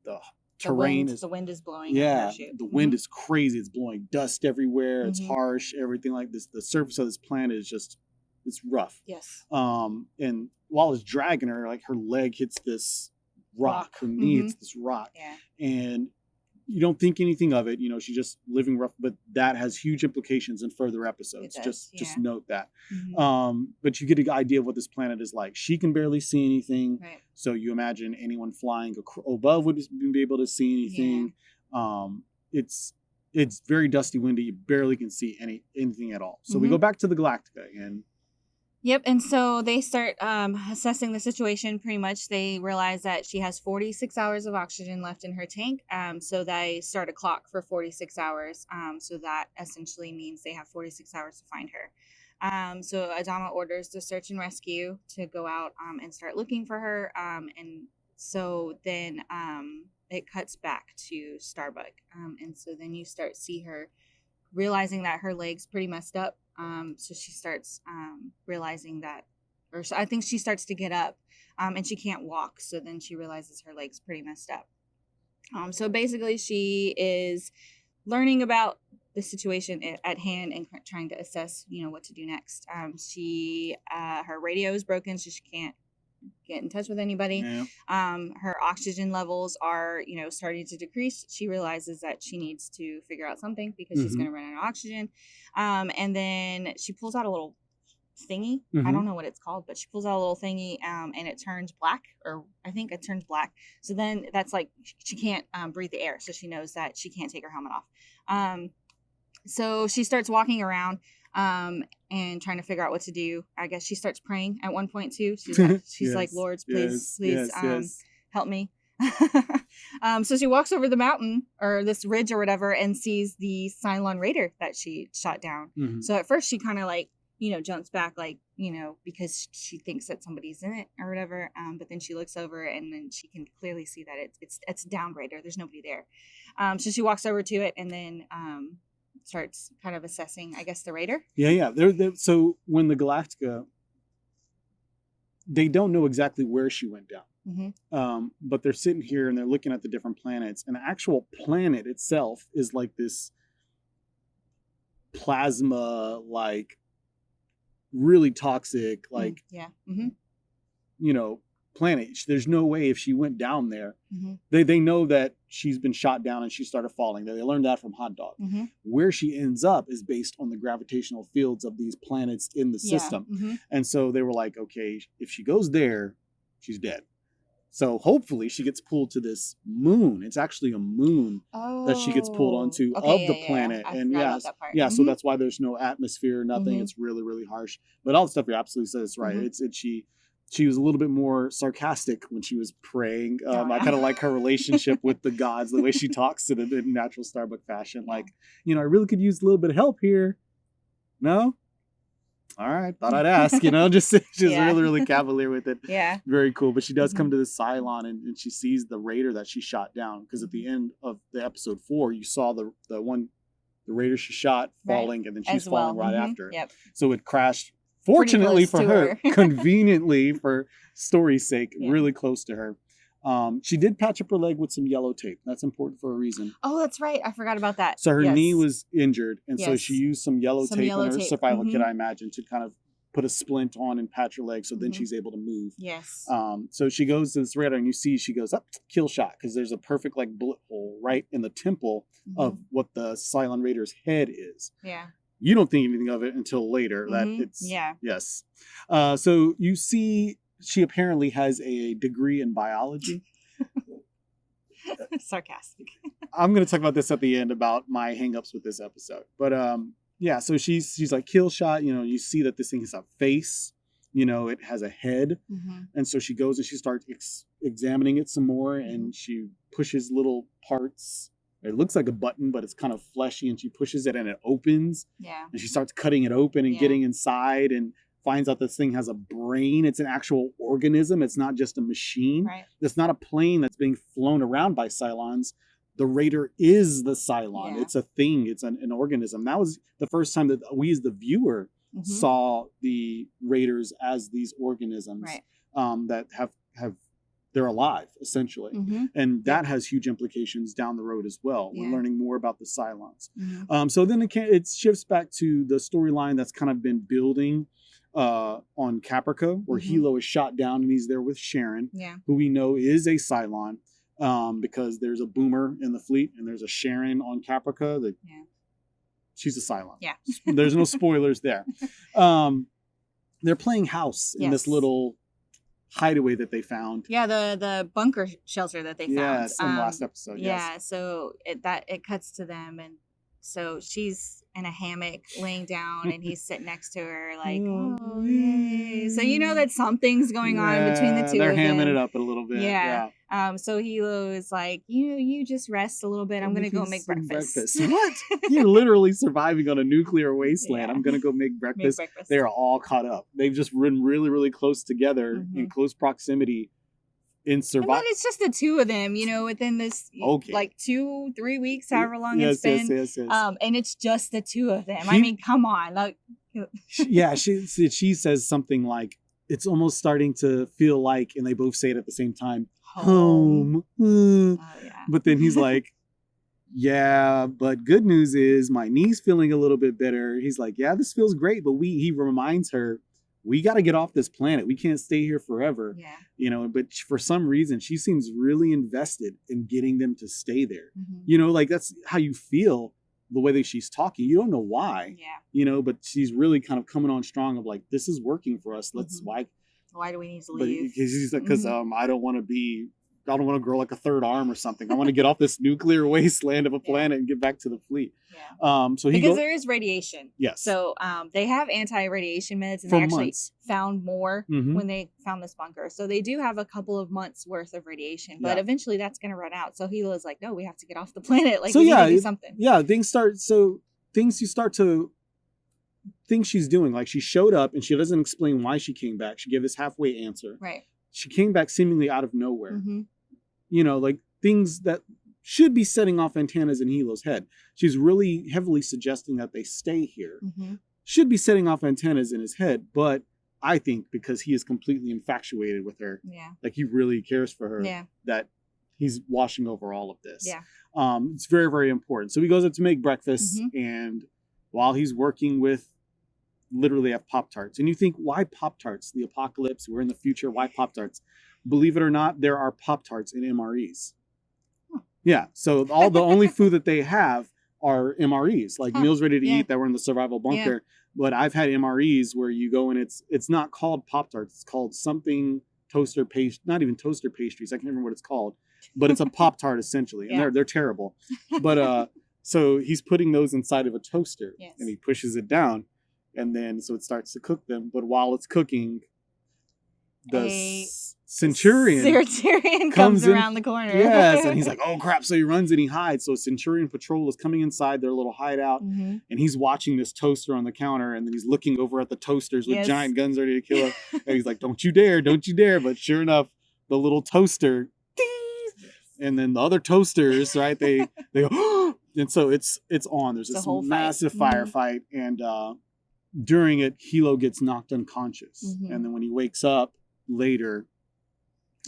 The terrain the wind is blowing. The wind is crazy. It's blowing dust everywhere. It's harsh. Everything like this. The surface of this planet is just, it's rough. And while it's dragging her, like her leg hits this rock. Her knee hits this rock. And you don't think anything of it. You know, she's just living rough, but that has huge implications in further episodes. Just note that. But you get an idea of what this planet is like. She can barely see anything. So you imagine anyone flying above would be able to see anything. It's very dusty, windy. You barely can see anything at all. So we go back to the Galactica and and so they start assessing the situation. Pretty much they realize that she has 46 hours of oxygen left in her tank. So they start a clock for 46 hours. So that essentially means they have 46 hours to find her. So Adama orders the search and rescue to go out and start looking for her. And so then it cuts back to Starbuck. And so then you see her realizing that her leg's pretty messed up. So she starts realizing that, I think she starts to get up and she can't walk. So then she realizes her leg's pretty messed up. So basically she is learning about the situation at hand and trying to assess, what to do next. Her radio is broken, so she can't get in touch with anybody. Her oxygen levels are, starting to decrease. She realizes that she needs to figure out something because she's going to run out of oxygen. And then she pulls out a little thingy. I don't know what it's called, but she pulls out a little thingy and it turns black, or I think it turns black. So then that's like she can't breathe the air. So she knows that she can't take her helmet off. So she starts walking around and trying to figure out what to do. I guess she starts praying at one point too. She's like, Lord, please help me. So she walks over the mountain or this ridge or whatever and sees the Cylon Raider that she shot down. Mm-hmm. So at first she kind of like, jumps back, like, because she thinks that somebody's in it or whatever. But then she looks over and then she can clearly see that it's down Raider. There's nobody there. So she walks over to it and then starts kind of assessing, I guess, the Raider. Yeah. So when the Galactica, they don't know exactly where she went down. Mm-hmm. But they're sitting here and they're looking at the different planets, and the actual planet itself is like this plasma, like really toxic, like planet. There's no way if she went down there. Mm-hmm. They know that she's been shot down and she started falling. They learned that from Hot Dog. Mm-hmm. Where she ends up is based on the gravitational fields of these planets in the system. Mm-hmm. And so they were like, okay, if she goes there, she's dead. So hopefully she gets pulled to this moon. It's actually a moon that she gets pulled onto of the planet. And so that's why there's no atmosphere, nothing. Mm-hmm. It's really, really harsh. But all the stuff you absolutely said is right. Mm-hmm. She was a little bit more sarcastic when she was praying. I kind of like her relationship with the gods, the way she talks to them in natural Starbuck fashion. Like, I really could use a little bit of help here. No? All right, thought I'd ask, just she's really, really cavalier with it. Yeah. Very cool. But she does come to the Cylon and she sees the Raider that she shot down. Because at the end of the episode 4, you saw the Raider she shot falling, and then she's falling right after. Yep. So it crashed, fortunately for her, her. conveniently for story's sake, Yeah. really close to her. She did patch up her leg with some yellow tape. That's important for a reason. Oh, that's right. I forgot about that. So her knee was injured, and so Yes. she used some yellow tape in her survival kit, Mhm. I imagine, to kind of put a splint on and patch her leg, so then Mhm. she's able to move. Yes. So she goes to this radar, and you see she goes up, kill shot, because there's a perfect like bullet hole right in the temple of what the Cylon Raider's head is. Yeah. You don't think anything of it until later. That it's yes. So you see, she apparently has a degree in biology. Sarcastic. I'm going to talk about this at the end about my hangups with this episode. But so she's like, kill shot. You see that this thing has a face. It has a head. Mm-hmm. And so she goes and she starts examining it some more, and she pushes little parts. It looks like a button, but it's kind of fleshy, and she pushes it and it opens. Yeah. And she starts cutting it open and getting inside and finds out this thing has a brain. It's an actual organism. It's not just a machine. Right. It's not a plane that's being flown around by Cylons. The Raider is the Cylon. Yeah. It's a thing. It's an organism. That was the first time that we as the viewer saw the Raiders as these organisms that have they're alive, essentially. Mm-hmm. And that has huge implications down the road as well. Yeah. We're learning more about the Cylons. Mm-hmm. So then it shifts back to the storyline that's kind of been building on Caprica, where Hilo is shot down and he's there with Sharon, who we know is a Cylon, because there's a Boomer in the fleet and there's a Sharon on Caprica. She's a Cylon. Yeah. There's no spoilers there. They're playing house in this little hideaway that they found. Yeah, the bunker shelter that they found. Yes, in the last episode. Yeah, so it cuts to them, and so she's in a hammock laying down and he's sitting next to her like, oh, yay. So that something's going on between the two they're of them. hamming it up a little bit. Yeah. So Hilo is like, you just rest a little bit. I'm gonna go make breakfast. What? You're literally surviving on a nuclear wasteland. I'm gonna go make breakfast. They are all caught up. They've just run really, really close together in close proximity in survival. And then it's just the two of them, within this like 2-3 weeks, however long it's been. Yes. And it's just the two of them. I mean, come on. Like, she says something like, it's almost starting to feel like, and they both say it at the same time, home. Oh, yeah. But then he's like, yeah, but good news is my knee's feeling a little bit better. He's like, yeah, this feels great. But he reminds her, we got to get off this planet. We can't stay here forever. Yeah. But for some reason, she seems really invested in getting them to stay there. Mm-hmm. Like that's how you feel the way that she's talking. You don't know why. Yeah. But she's really kind of coming on strong of like, this is working for us. Let's why do we need to leave? Because I don't want to be I don't want to grow like a third arm or something. I want to get off this nuclear wasteland of a planet and get back to the fleet. Yeah. So because there is radiation. Yes. So they have anti-radiation meds, and For they actually months. found more Mhm. when they found this bunker. So they do have a couple of months worth of radiation, but eventually that's going to run out. So Hilo's like, no, we have to get off the planet. Like, so we need to do something. Yeah, things you start to think she's doing. Like, she showed up and she doesn't explain why she came back. She gave this halfway answer. Right. She came back seemingly out of nowhere. Mm-hmm. You know, like things that should be setting off antennas in Hilo's head. She's really heavily suggesting that they stay here. Mm-hmm. Should be setting off antennas in his head, but I think because he is completely infatuated with her, like he really cares for her, that he's washing over all of this. Yeah. It's very, very important. So he goes up to make breakfast, and while he's working with, literally have Pop-Tarts. And you think, why Pop-Tarts? The apocalypse, we're in the future, why Pop-Tarts? Believe it or not, there are Pop-Tarts in MREs. Huh. Yeah, so the only food that they have are MREs, like meals ready to eat that were in the survival bunker. Yeah. But I've had MREs where you go and it's not called Pop-Tarts, it's called something toaster pastry, not even toaster pastries, I can't remember what it's called, but it's a Pop-Tart essentially, and they're terrible. But so he's putting those inside of a toaster, and he pushes it down, and then so it starts to cook them. But while it's cooking, the Centurion comes around the corner. Yes, and he's like, oh crap. So he runs and he hides. So Centurion Patrol is coming inside their little hideout, and he's watching this toaster on the counter, and then he's looking over at the toasters with giant guns ready to kill him. And he's like, don't you dare, don't you dare. But sure enough, the little toaster, ding! And then the other toasters, right, they go, and so it's on. There's this massive firefight, and during it, Hilo gets knocked unconscious. And then when he wakes up later,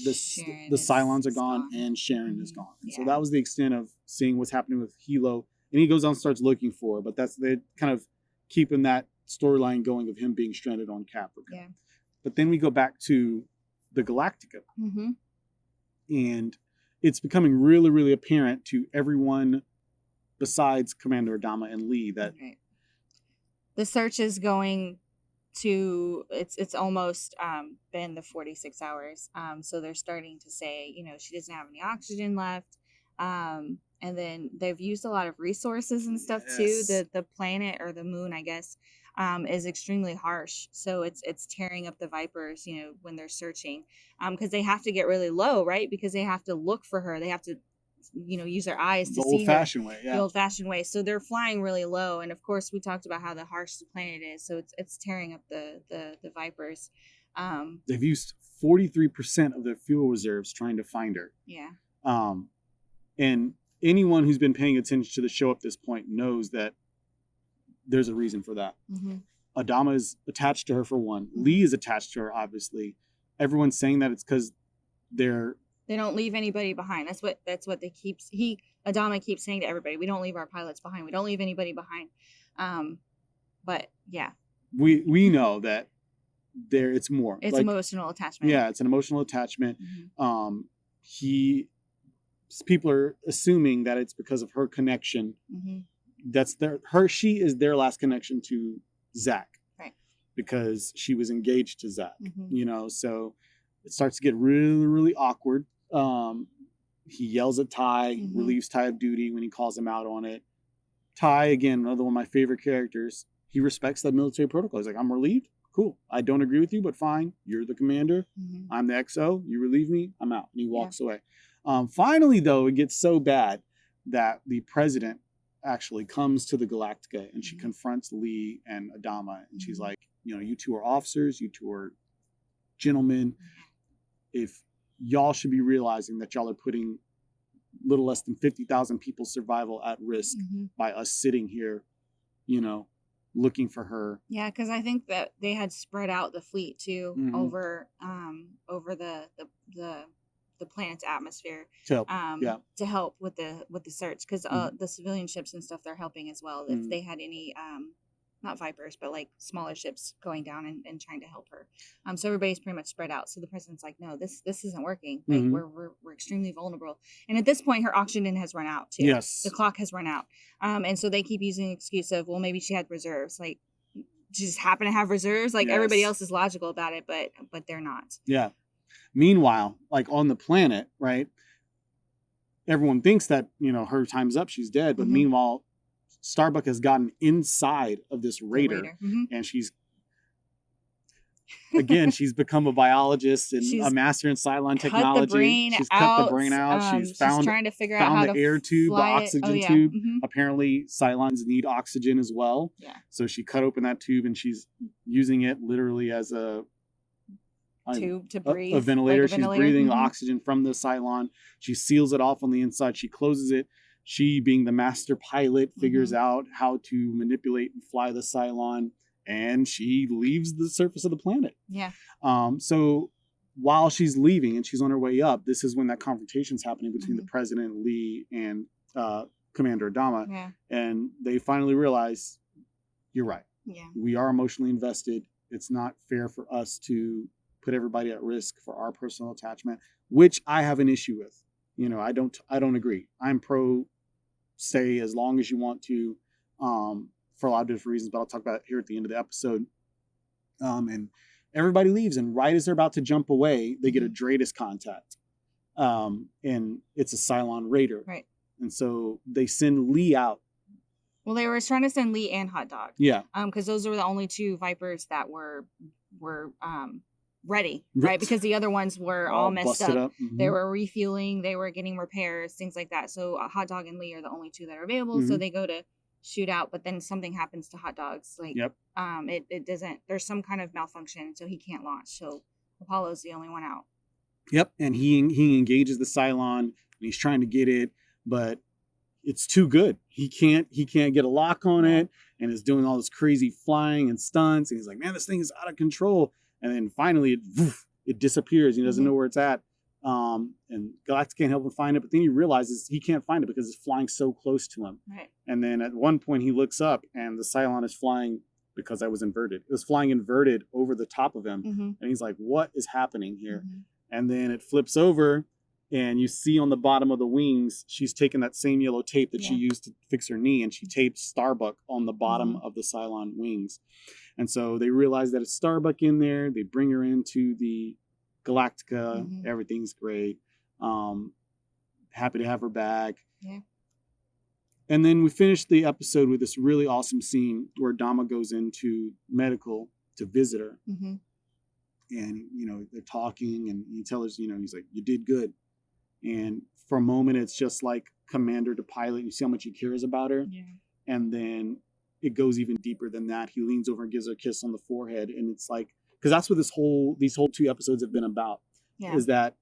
the Cylons are gone and Sharon is gone. So that was the extent of seeing what's happening with Hilo. And he goes on and starts looking for her, but they kind of keeping that storyline going of him being stranded on Caprica. Yeah. But then we go back to the Galactica. And it's becoming really, really apparent to everyone besides Commander Adama and Lee that the search is going to it's almost been the 46 hours. So they're starting to say, she doesn't have any oxygen left. And then they've used a lot of resources and stuff too. The planet, or the moon, I guess, is extremely harsh. So it's tearing up the Vipers, when they're searching, because they have to get really low, right? Because they have to look for her. They have to, use their eyes to see her. The old-fashioned way. So they're flying really low. And of course, we talked about how the harsh the planet is. So it's tearing up the Vipers. They've used 43% of their fuel reserves trying to find her. Yeah. And anyone who's been paying attention to the show at this point knows that there's a reason for that. Adama is attached to her, for one. Lee is attached to her, obviously. Everyone's saying that it's because they don't leave anybody behind. That's what Adama keeps saying to everybody. We don't leave our pilots behind. We don't leave anybody behind. But yeah, we know that it's more. It's emotional attachment. Yeah, it's an emotional attachment. People are assuming that it's because of her connection. She is their last connection to Zach, right? Because she was engaged to Zach. So it starts to get really, really awkward. He yells at Ty, relieves Ty of duty when he calls him out on it. Ty, again, another one of my favorite characters. He respects that military protocol. He's like, I'm relieved. Cool. I don't agree with you, but fine. You're the commander. I'm the XO. You relieve me. I'm out. And he walks away. Finally, though, it gets so bad that the president actually comes to the Galactica, and she confronts Lee and Adama. And she's like, you two are officers. You two are gentlemen. If y'all should be realizing that y'all are putting little less than 50,000 people's survival at risk by us sitting here, looking for her. Yeah, because I think that they had spread out the fleet too over the planet's atmosphere to help with the search, because the civilian ships and stuff, they're helping as well. If they had any not Vipers, but like smaller ships going down and trying to help her. So everybody's pretty much spread out. So the president's like, no, this isn't working. Like we're extremely vulnerable. And at this point, her oxygen has run out too. Yes. The clock has run out. And so they keep using the excuse of, well, maybe she had reserves. Like, she just happened to have reserves. Like everybody else is logical about it, but they're not. Yeah. Meanwhile, like on the planet, right? Everyone thinks that, her time's up, she's dead. But meanwhile, Starbuck has gotten inside of this raider, and she's become a biologist and a master in Cylon technology. She's cut the brain out. She's trying to figure out how the to air tube, the oxygen tube. Apparently, Cylons need oxygen as well. Yeah. So she cut open that tube, and she's using it literally as a tube to breathe. A ventilator. She's breathing oxygen from the Cylon. She seals it off on the inside. She closes it. She, being the master pilot, figures out how to manipulate and fly the Cylon, and she leaves the surface of the planet. Yeah. So while she's leaving and she's on her way up, this is when that confrontation's happening between the President, Lee, and Commander Adama. Yeah. And they finally realize, you're right. Yeah. We are emotionally invested. It's not fair for us to put everybody at risk for our personal attachment, which I have an issue with. I don't agree. I'm pro stay as long as you want to, for a lot of different reasons, but I'll talk about it here at the end of the episode. And everybody leaves, and right as they're about to jump away, they get a Dratus contact. And it's a Cylon raider. Right. And so they send Lee out. Well, they were trying to send Lee and Hot Dog. Yeah. Because those were the only two Vipers that were ready, right? Because the other ones were all messed up. They were refueling, they were getting repairs, things like that. So Hot Dog and Lee are the only two that are available. So they go to shoot out, but then something happens to Hot Dog's. Like, it doesn't. There's some kind of malfunction, so he can't launch. So Apollo's the only one out. Yep, and he engages the Cylon, and he's trying to get it, but it's too good. He can't get a lock on it, and is doing all this crazy flying and stunts. And he's like, man, this thing is out of control. And then finally, it disappears. He doesn't know where it's at. And Galactic can't help him find it. But then he realizes he can't find it because it's flying so close to him. Right. And then at one point he looks up, and the Cylon is flying, because I was inverted. It was flying inverted over the top of him. And he's like, what is happening here? And then it flips over, and you see on the bottom of the wings, she's taken that same yellow tape that she used to fix her knee, and she taped Starbuck on the bottom of the Cylon wings. And so they realize that it's Starbuck in there. They bring her into the Galactica. Everything's great. Happy to have her back. Yeah. And then we finish the episode with this really awesome scene where Adama goes into medical to visit her. And, they're talking, and he tells her, he's like, you did good. And for a moment, it's just like commander to pilot. You see how much he cares about her. Yeah. And then it goes even deeper than that. He leans over and gives her a kiss on the forehead. And it's like, because that's what these whole 2 episodes have been about, is that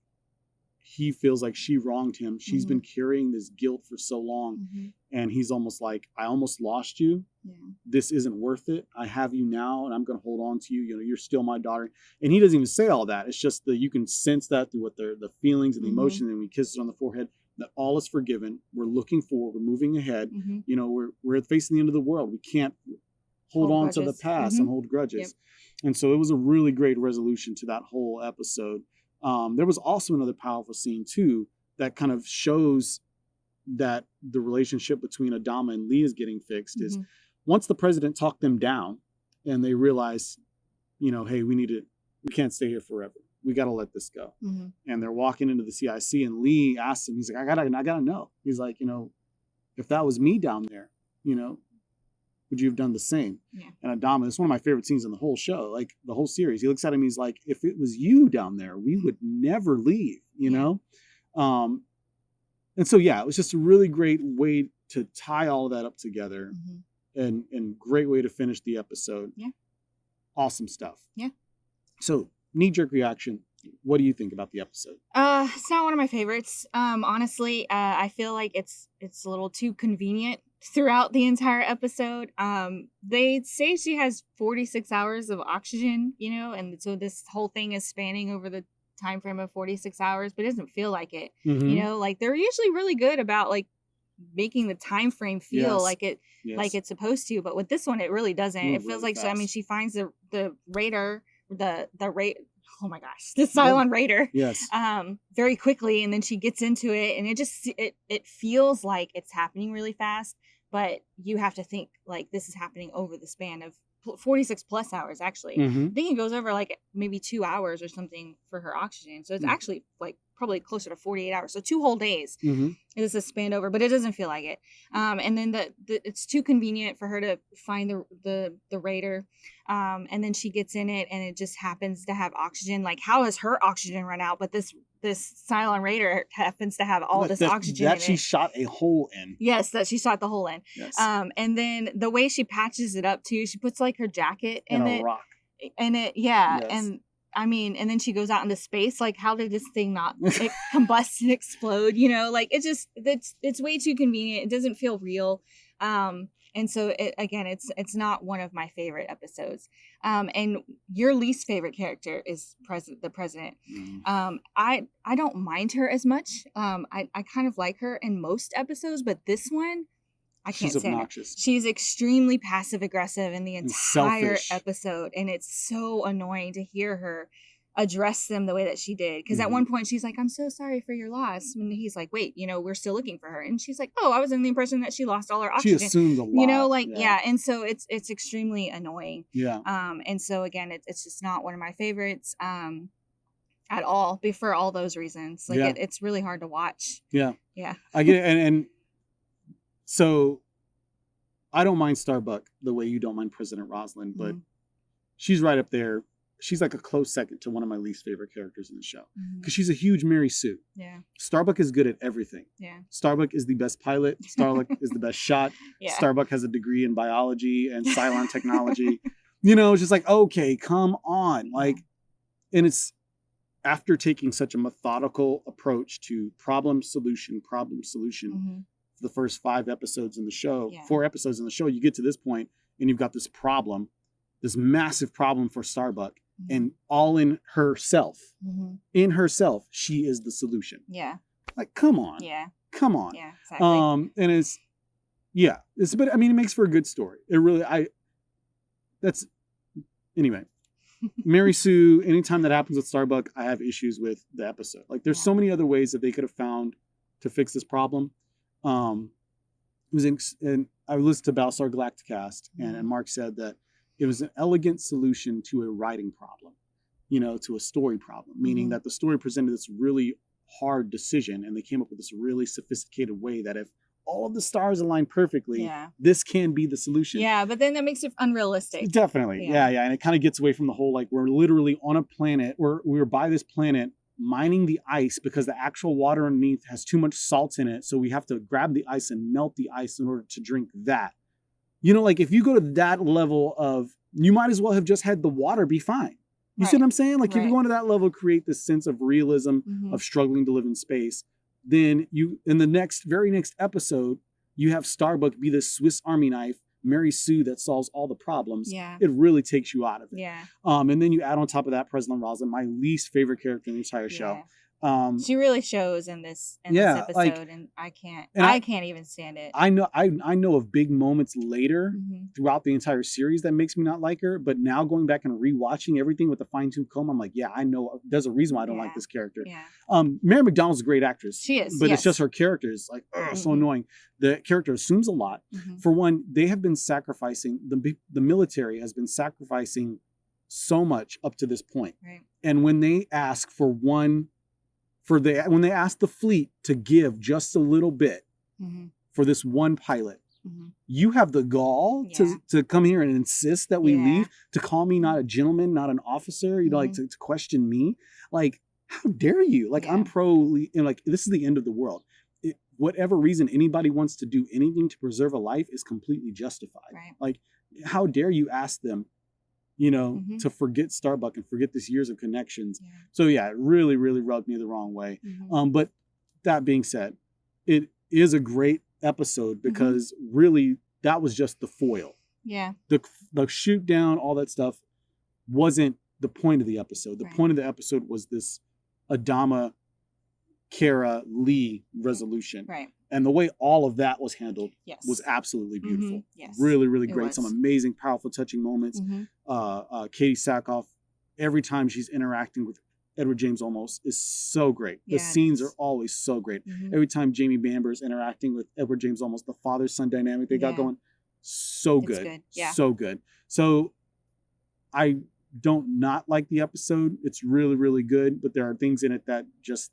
he feels like she wronged him. She's been carrying this guilt for so long. And he's almost like, I almost lost you. Yeah. This isn't worth it. I have you now, and I'm going to hold on to you. You're still my daughter. And he doesn't even say all that. It's just that you can sense that through what the feelings and the emotion. And when he kisses her on the forehead, that all is forgiven. We're looking forward. We're moving ahead. We're facing the end of the world. We can't hold on to the past and hold grudges. Yep. And so it was a really great resolution to that whole episode. There was also another powerful scene too that kind of shows that the relationship between Adama and Lee is getting fixed. Is once the president talked them down, and they realize, hey, we can't stay here forever. We got to let this go. And they're walking into the CIC, and Lee asks him, he's like, I gotta know. He's like, if that was me down there, would you have done the same? Yeah. And Adama, it's one of my favorite scenes in the whole show, like the whole series. He looks at him, he's like, if it was you down there, we would never leave, know? And so, it was just a really great way to tie all of that up together, and great way to finish the episode. Yeah. Awesome stuff. Yeah. So, knee-jerk reaction. What do you think about the episode? It's not one of my favorites. Honestly, I feel like it's a little too convenient throughout the entire episode. They say she has 46 hours of oxygen, and so this whole thing is spanning over the time frame of 46 hours, but it doesn't feel like it. Like they're usually really good about like making the time frame feel like it's supposed to, but with this one it really doesn't. It feels really like fast. So I mean, she finds the raider, the oh my gosh, the Cylon raider, very quickly, and then she gets into it, and it feels like it's happening really fast, but you have to think like this is happening over the span of 46 plus hours actually. Mm-hmm. I think it goes over like maybe 2 hours or something for her oxygen. So it's actually like probably closer to 48 hours. So 2 whole days is a span over, but it doesn't feel like it. And then it's too convenient for her to find the raider. And then she gets in it and it just happens to have oxygen. Like, how has her oxygen run out? But this Cylon raider happens to have all this oxygen that in she it. shot a hole in. Yes, that she shot the hole in. Yes. And then the way she patches it up too, she puts like her jacket in it. Rock. And it, yeah. Yes. And I mean, and then she goes out into space. Like, how did this thing not combust and explode? You know, like it's way too convenient. It doesn't feel real. And so it's not one of my favorite episodes. And your least favorite character is the president. I don't mind her as much. I kind of like her in most episodes, but this one, I can't stand obnoxious. it. She's extremely passive aggressive in the entire episode, and it's so annoying to hear her address them the way that she did. Because at one point she's like, "I'm so sorry for your loss," and he's like, "Wait, we're still looking for her," and she's like, "Oh, I was under the impression that she lost all her oxygen." She assumes a lot. And so it's extremely annoying. Yeah. And so again, it's just not one of my favorites. At all, for all those reasons. Like it's really hard to watch. Yeah. Yeah. I get it, and so I don't mind Starbuck the way you don't mind President Rosalind, but she's right up there. She's like a close second to one of my least favorite characters in the show because she's a huge Mary Sue. Yeah. Starbuck is good at everything. Yeah. Starbuck is the best pilot. Starbuck is the best shot. Yeah. Starbuck has a degree in biology and Cylon technology. It's just like, okay, come on. Like, and it's after taking such a methodical approach to problem solution, the first 5 episodes in the show, 4 episodes in the show, you get to this point and you've got this problem, this massive problem for Starbuck, and all in herself. In herself, she is the solution. Yeah. Like, come on. Yeah. Come on. Yeah, exactly. And it's but I mean, it makes for a good story. It really, anyway. Mary Sue, anytime that happens with Starbuck, I have issues with the episode. Like, there's so many other ways that they could have found to fix this problem. And I listened to Battlestar Galactica, and Mark said that it was an elegant solution to a writing problem, to a story problem, meaning that the story presented this really hard decision, and they came up with this really sophisticated way that if all of the stars align perfectly, this can be the solution. Yeah, but then that makes it unrealistic. Definitely. Yeah. And it kind of gets away from the whole, like, we're literally on a planet, we're by this planet mining the ice because the actual water underneath has too much salt in it. So we have to grab the ice and melt the ice in order to drink that. Like, if you go to that level of, you might as well have just had the water be fine. You see what I'm saying? Like, if you go into that level, create this sense of realism of struggling to live in space, then you, in the very next episode, you have Starbuck be this Swiss Army knife, Mary Sue that solves all the problems. Yeah. It really takes you out of it. Yeah. And then you add on top of that President Rosalind, my least favorite character in the entire show. She really shows in this episode, and I can't even stand it. I know of big moments later throughout the entire series that makes me not like her, but now going back and rewatching everything with a fine-tooth comb, I'm like, yeah, I know there's a reason why I don't like this character. Yeah. Mary McDonald's a great actress. She is, but it's just her character is like so annoying. The character assumes a lot. For one, they have been sacrificing, the military has been sacrificing so much up to this point. Right. And when they ask when they ask the fleet to give just a little bit for this one pilot, you have the gall to come here and insist that we leave, to call me not a gentleman, not an officer, like to question me. Like, how dare you? Like, I'm like, this is the end of the world. Whatever reason anybody wants to do anything to preserve a life is completely justified. Right. Like, how dare you ask them, to forget Starbuck and forget this years of connections. Yeah. So it really, really rubbed me the wrong way. But that being said, it is a great episode because really that was just the foil. Yeah. The shoot down, all that stuff wasn't the point of the episode. The point of the episode was this Adama, Kara, Lee resolution. Right. And the way all of that was handled was absolutely beautiful. Yes. Really, really great. Some amazing, powerful, touching moments. Katie Sackhoff, every time she's interacting with Edward James Olmos, is so great. The scenes are always so great. Every time Jamie Bamber is interacting with Edward James Olmos, the father-son dynamic they got going, so good. Yeah. So good. So I don't not like the episode. It's really, really good, but there are things in it that just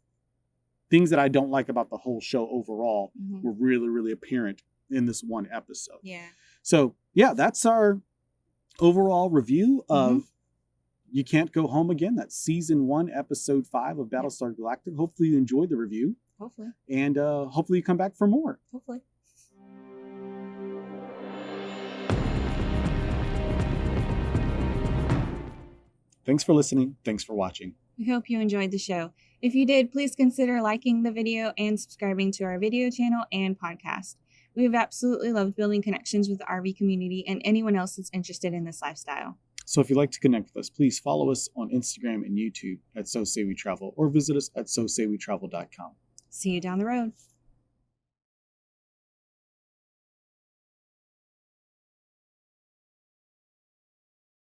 things that I don't like about the whole show overall were really, really apparent in this one episode. Yeah. So yeah, that's our overall review of You Can't Go Home Again. That's season 1, episode 5 of Battlestar Galactica. Hopefully you enjoyed the review. Hopefully. And hopefully you come back for more. Hopefully. Thanks for listening. Thanks for watching. We hope you enjoyed the show. If you did, please consider liking the video and subscribing to our video channel and podcast. We have absolutely loved building connections with the RV community and anyone else that's interested in this lifestyle. So if you'd like to connect with us, please follow us on Instagram and YouTube at So Say We Travel, or visit us at SoSayWeTravel.com. See you down the road.